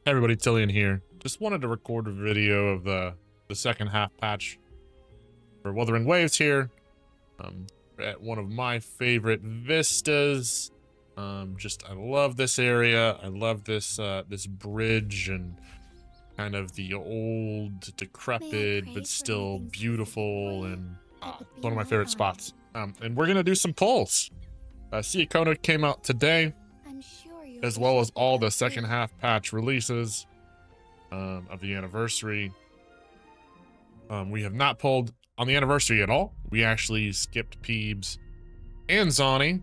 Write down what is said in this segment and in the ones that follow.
Hey everybody, Tilion here. Just wanted to record a video of the second half patch for Wuthering Waves here. At one of my favorite vistas. I love this area. I love this this bridge and kind of the old, decrepit, but still beautiful, and one of my favorite spots. And we're gonna do some polls. Ciaccona came out today, as well as all the second half patch releases of the anniversary. We have not pulled on the anniversary at all. We actually skipped Peebs and Zani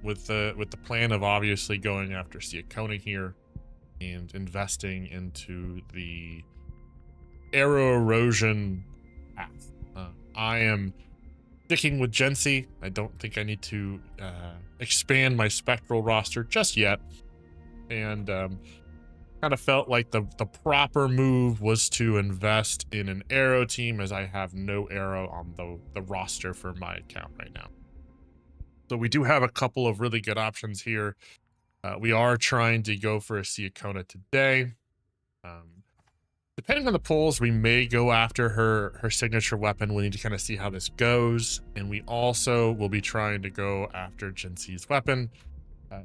with the plan of obviously going after Ciaccona here and investing into the arrow erosion path. I am sticking with Jinhsi. I don't think I need to expand my spectral roster just yet, and kind of felt like the proper move was to invest in an arrow team, as I have no arrow on the roster for my account right now. So we do have a couple of really good options here. We are trying to go for a Ciaccona today. Depending on the polls, we may go after her signature weapon. We need to kind of see how this goes. And we also will be trying to go after Jinhsi's weapon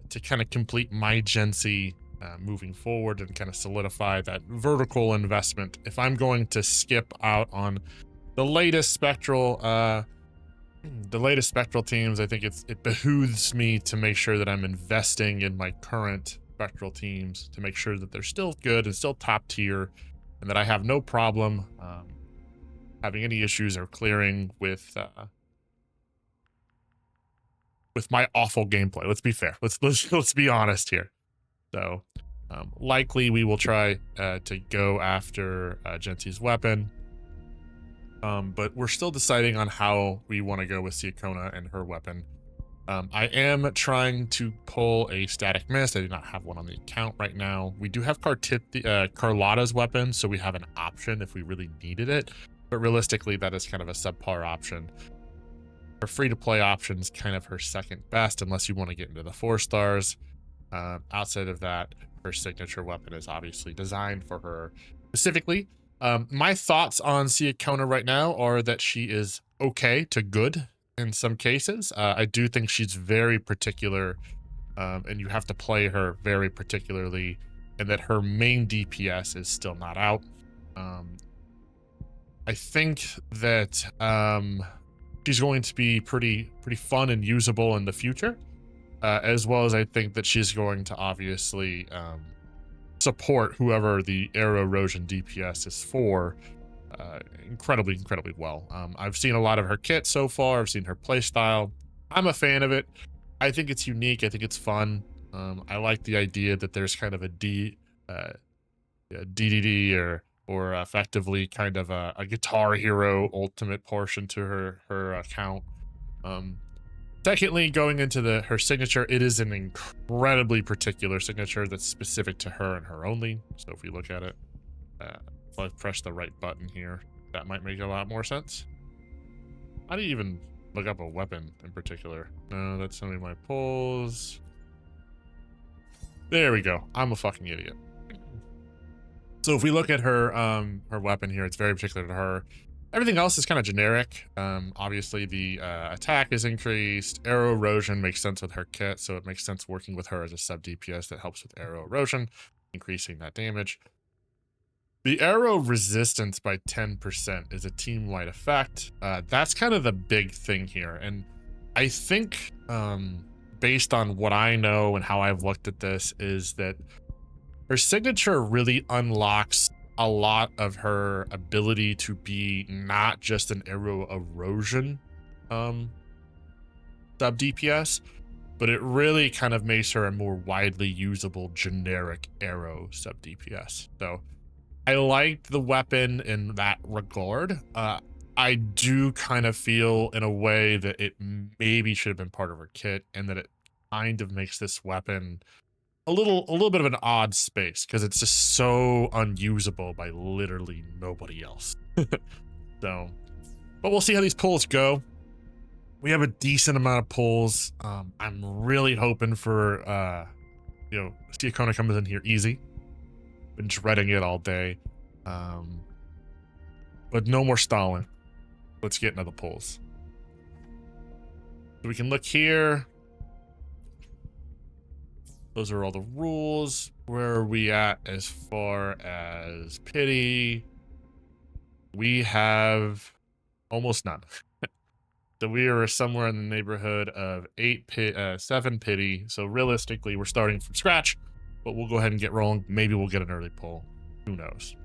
to kind of complete my Jinhsi moving forward and kind of solidify that vertical investment. If I'm going to skip out on the latest spectral teams, I think it behooves me to make sure that I'm investing in my current spectral teams to make sure that they're still good and still top tier, and that I have no problem having any issues or clearing with my awful gameplay. Let's be fair. Let's be honest here. So likely we will try to go after Jinhsi's weapon, but we're still deciding on how we want to go with Ciaccona and her weapon. I am trying to pull a static mist. I do not have one on the account right now. We do have Carlotta's weapon, so we have an option if we really needed it, but realistically that is kind of a subpar option. Her free-to-play option is kind of her second best, unless you want to get into the 4 stars. Outside of that, her signature weapon is obviously designed for her specifically. My thoughts on Ciaccona right now are that she is okay to good in some cases. I do think she's very particular, and you have to play her very particularly, and that her main DPS is still not out. I think that she's going to be pretty fun and usable in the future, as well as I think that she's going to obviously support whoever the arrow erosion DPS is for incredibly well. I've seen a lot of her kit so far. I've seen her playstyle. I'm a fan of it. I think it's unique. I think it's fun. I like the idea that there's kind of a DDD or effectively kind of a guitar hero ultimate portion to her account. Secondly, going into her signature, it is an incredibly particular signature that's specific to her and her only. So if we look at it, if I press the right button here, that might make a lot more sense. How do you even look up a weapon in particular? No, that's some of my pulls. There we go. I'm a fucking idiot. So if we look at her weapon here, it's very particular to her. Everything else is kind of generic. Obviously, the attack is increased. Arrow erosion makes sense with her kit, so it makes sense working with her as a sub DPS that helps with arrow erosion, increasing that damage. The arrow resistance by 10% is a team-wide effect. That's kind of the big thing here, and I think based on what I know and how I've looked at this, is that her signature really unlocks a lot of her ability to be not just an arrow erosion sub DPS, but it really kind of makes her a more widely usable generic arrow sub DPS. So I liked the weapon in that regard. I do kind of feel in a way that it maybe should have been part of her kit, and that it kind of makes this weapon a little bit of an odd space, because it's just so unusable by literally nobody else. So, but we'll see how these polls go. We have a decent amount of polls. I'm really hoping for Ciaccona comes in here easy. Been dreading it all day. But no more stalling. Let's get into the polls. So we can look here. Those are all the rules. Where are we at as far as pity? We have almost none. So we are somewhere in the neighborhood of 7 pity. So realistically, we're starting from scratch, but we'll go ahead and get rolling. Maybe we'll get an early poll. Who knows?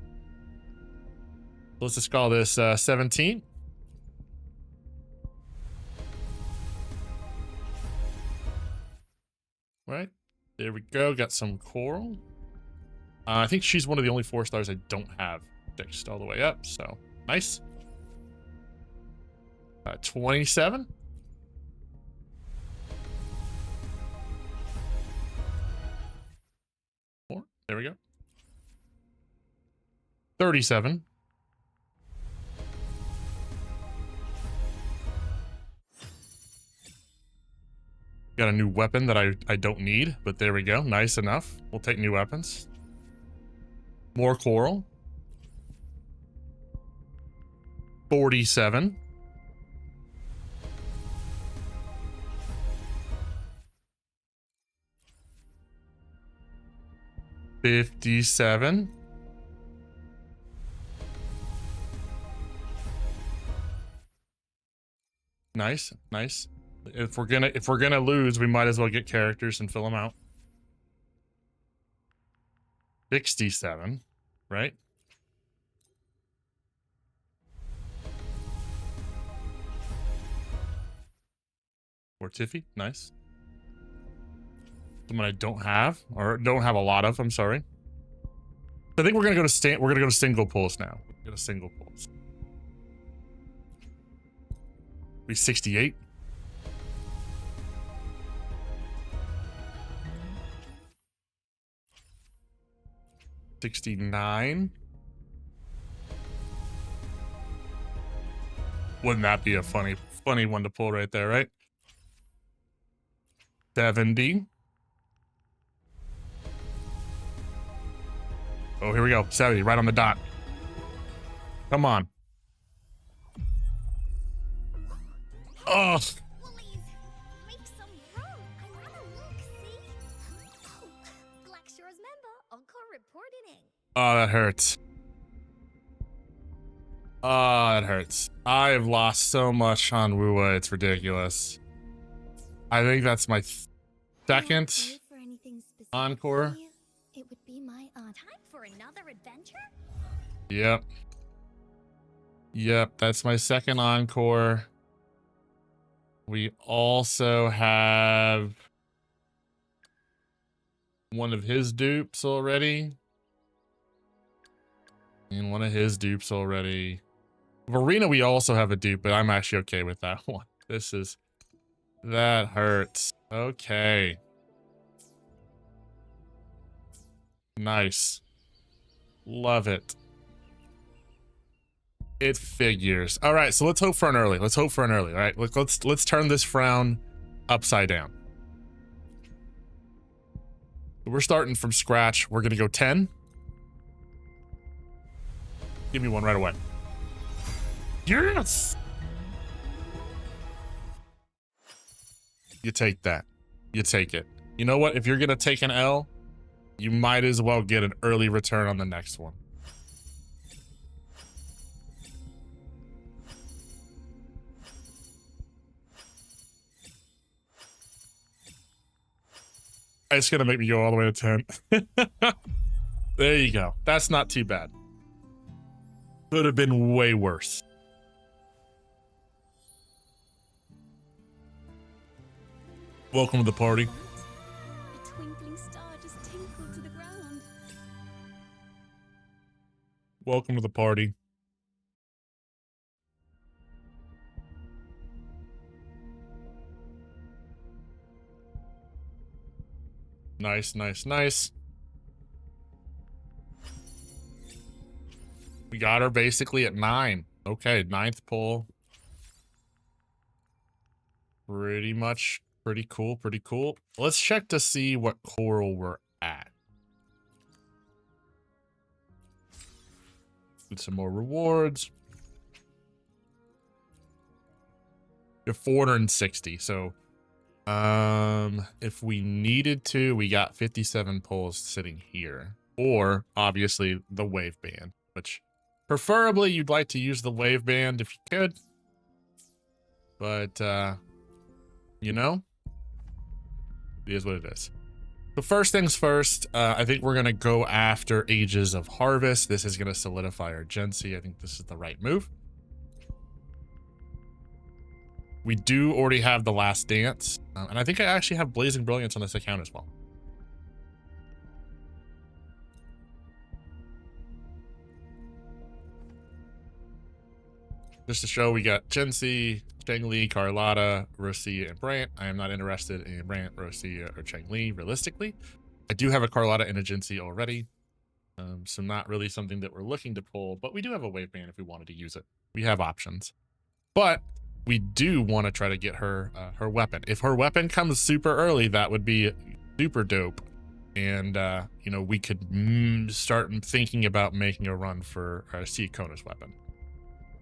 Let's just call this 17. Right. There we go. Got some coral. I think she's one of the only 4 stars I don't have fixed all the way up. So nice. 27. More. There we go. 37. Got a new weapon that I don't need, but there we go. Nice enough. We'll take new weapons. More coral. 47. $57. Nice, nice. If we're gonna lose, we might as well get characters and fill them out. 67, right? Or Tiffy, nice. Someone I don't have, or don't have a lot of. I'm sorry. I think we're gonna go to single pulls now. Go to single pulls. We 68. $69. Wouldn't that be a funny one to pull right there, right? 70. Oh, here we go. 70, right on the dot. Come on. Oh. Oh, that hurts. Oh, that hurts. I have lost so much on wuwa, it's ridiculous. I think that's my second encore. It would be my time for another adventure? Yep. Yep, that's my second encore. We also have one of his dupes already. And one of his dupes already. Verena, we also have a dupe, but I'm actually okay with that one. That hurts. Okay. Nice. Love it. It figures. All right, so let's hope for an early. Let's hope for an early. All right, let's turn this frown upside down. We're starting from scratch. We're gonna go 10. Give me one right away. Yes! You take that. You take it. You know what? If you're gonna take an L, you might as well get an early return on the next one. It's gonna make me go all the way to 10. There you go. That's not too bad. Could have been way worse. Welcome to the party. A twinkling star just tinkled to the ground. Welcome to the party. Nice, nice, nice. We got her basically at 9. Okay, 9th pull. Pretty much pretty cool, pretty cool. Let's check to see what coral we're at. Get some more rewards. We have 460. So, if we needed to, we got 57 pulls sitting here. Or, obviously, the wave band, which preferably you'd like to use the wave band if you could. But, you know, it is what it is. So first things first, I think we're going to go after Ages of Harvest. This is going to solidify our Jinhsi. I think this is the right move. We do already have the Last Dance. And I think I actually have Blazing Brilliance on this account as well. Just to show, we got Jinhsi, Cheng-Li, Carlotta, Rosia, and Brant. I am not interested in Brant, Rosia, or Cheng-Li, realistically. I do have a Carlotta and a Jinhsi already. So not really something that we're looking to pull, but we do have a wave band if we wanted to use it. We have options. But we do want to try to get her her weapon. If her weapon comes super early, that would be super dope. And, you know, we could start thinking about making a run for Ciaccona's weapon.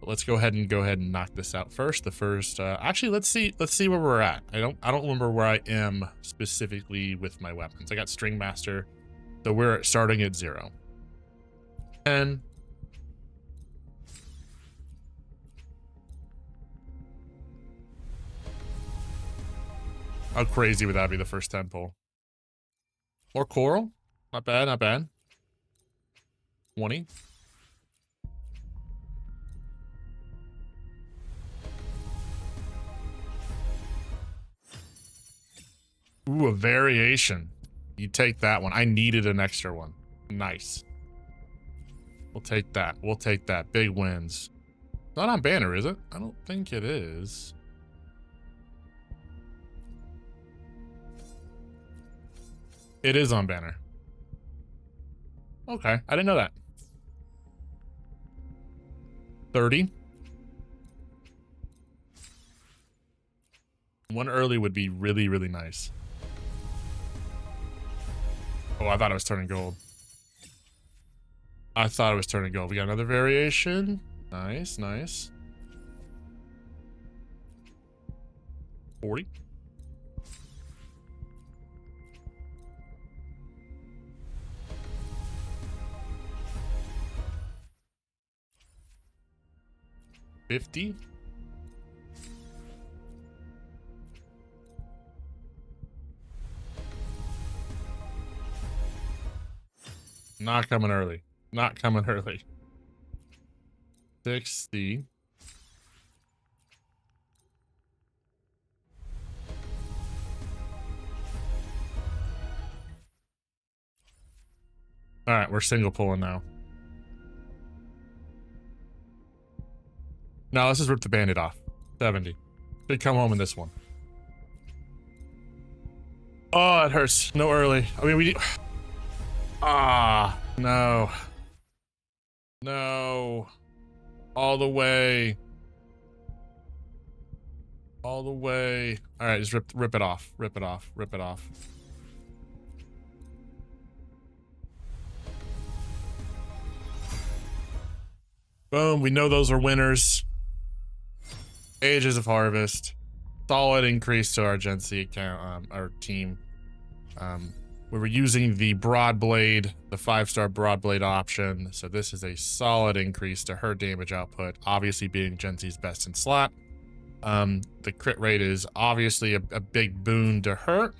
Let's go ahead and knock this out first. The first, actually, let's see where we're at. I don't remember where I am specifically with my weapons. I got String Master, so we're starting at 0. 10. How crazy would that be, the first 10 pull? Or Coral? Not bad, not bad. 20. Ooh, a variation. You take that one. I needed an extra one. Nice. We'll take that. We'll take that. Big wins. Not on banner, is it? I don't think it is. It is on banner. Okay, I didn't know that. 30. One early would be really, really nice. Oh, I thought it was turning gold. I thought it was turning gold. We got another variation. Nice, nice. 40. $50. Not coming early. Not coming early. 60. All right, we're single pulling now. Now let's just rip the bandit off. 70. Should come home in this one. Oh, it hurts. No early. I mean, we... Ah, no. No. All the way. All the way. All right, just rip it off. Rip it off. Rip it off. Boom, we know those are winners. Ages of Harvest. Solid increase to our Jinhsi account, our team. We were using the Broadblade, the 5-star Broadblade option. So this is a solid increase to her damage output, obviously being Jinhsi's best in slot. The crit rate is obviously a big boon to her.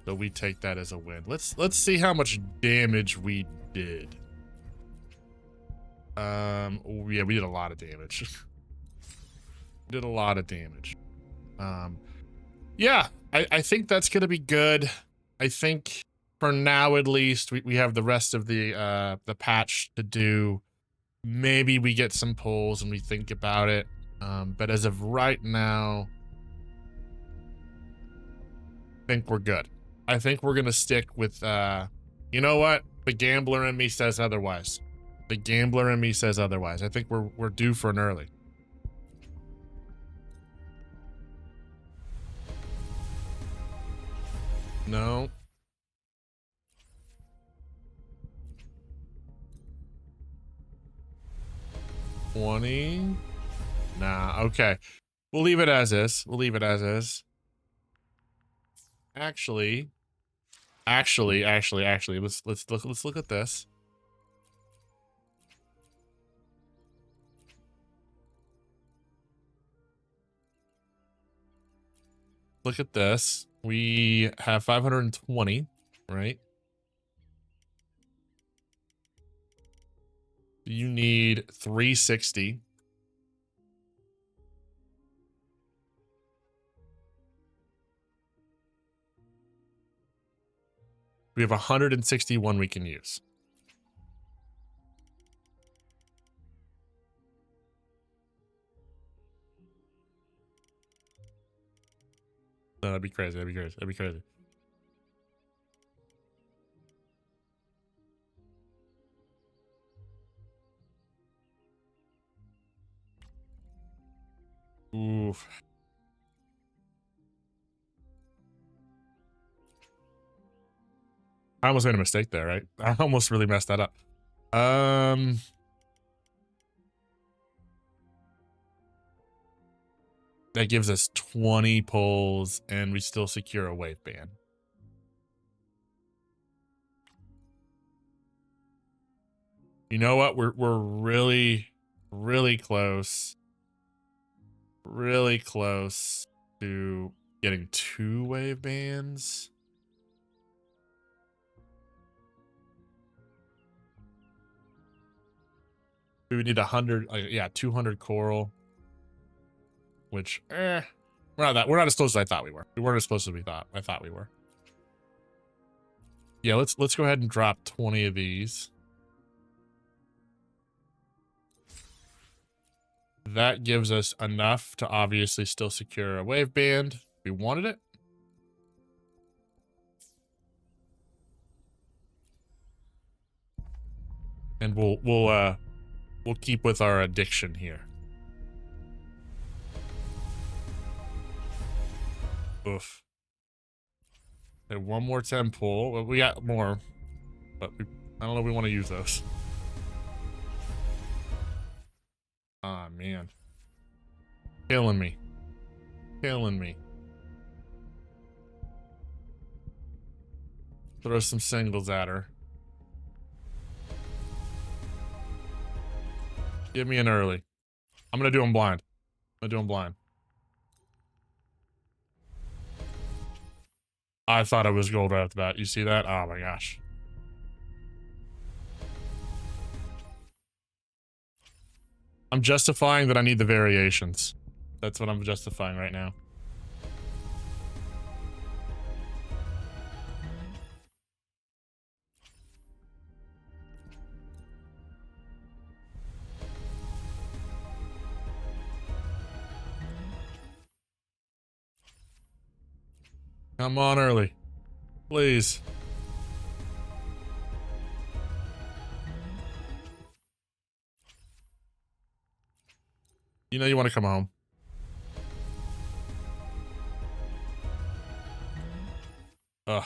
So we take that as a win. Let's see how much damage we did. Oh, yeah, we did a lot of damage. Did a lot of damage. Yeah, I think that's gonna be good. I think for now, at least, we have the rest of the patch to do. Maybe we get some pulls and we think about it. But as of right now, I think we're good. I think we're gonna stick with you know what? The gambler in me says otherwise. The gambler in me says otherwise. I think we're due for an early. No. 20. Nah, okay. We'll leave it as is. We'll leave it as is. Actually, let's look at this. Look at this. We have 520, right? You need 360. We have 161 we can use. No, that'd be crazy. That'd be crazy. That'd be crazy. Oof. I almost made a mistake there, right? I almost really messed that up. That gives us 20 pulls, and we still secure a wave band. You know what? We're really, really close. Really close to getting 2 wave bands. We would need 100, yeah, 200 coral. Which, we're not as close as I thought we were. We weren't as close as I thought we were. Yeah, let's go ahead and drop 20 of these. That gives us enough to obviously still secure a wave band if we wanted it. And we'll keep with our addiction here. Oof. Okay, one more 10 pull. Well, we got more, but I don't know if we want to use those. Ah, man. Killing me. Killing me. Throw some singles at her. Give me an early. I'm gonna do them blind. I'm gonna do them blind. I thought it was gold right off the bat. You see that? Oh my gosh. I'm justifying that I need the variations. That's what I'm justifying right now. Come on early. Please. You know you want to come home. Ugh.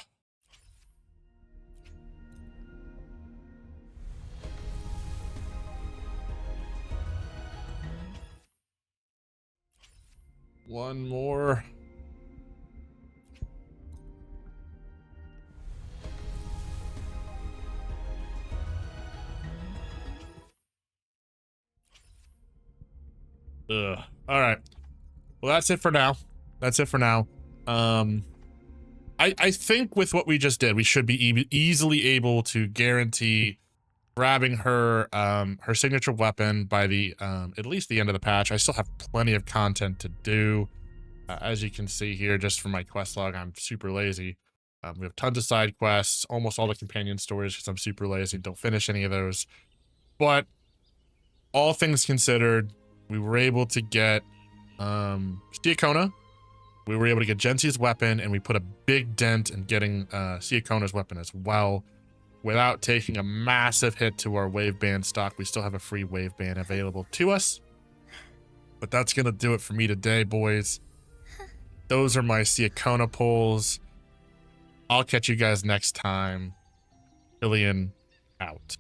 One more. Ugh. All right. Well, that's it for now. That's it for now. I think with what we just did, we should be easily able to guarantee grabbing her her signature weapon by the at least the end of the patch. I still have plenty of content to do. As you can see here, just from my quest log, I'm super lazy. We have tons of side quests, almost all the companion stories because I'm super lazy and don't finish any of those. But all things considered, we were able to get Ciaccona. We were able to get Jinhsi's weapon, and we put a big dent in getting Ciaccona's weapon as well, without taking a massive hit to our wave band stock. We still have a free wave band available to us. But that's going to do it for me today, boys. Those are my Ciaccona pulls. I'll catch you guys next time. Tilion out.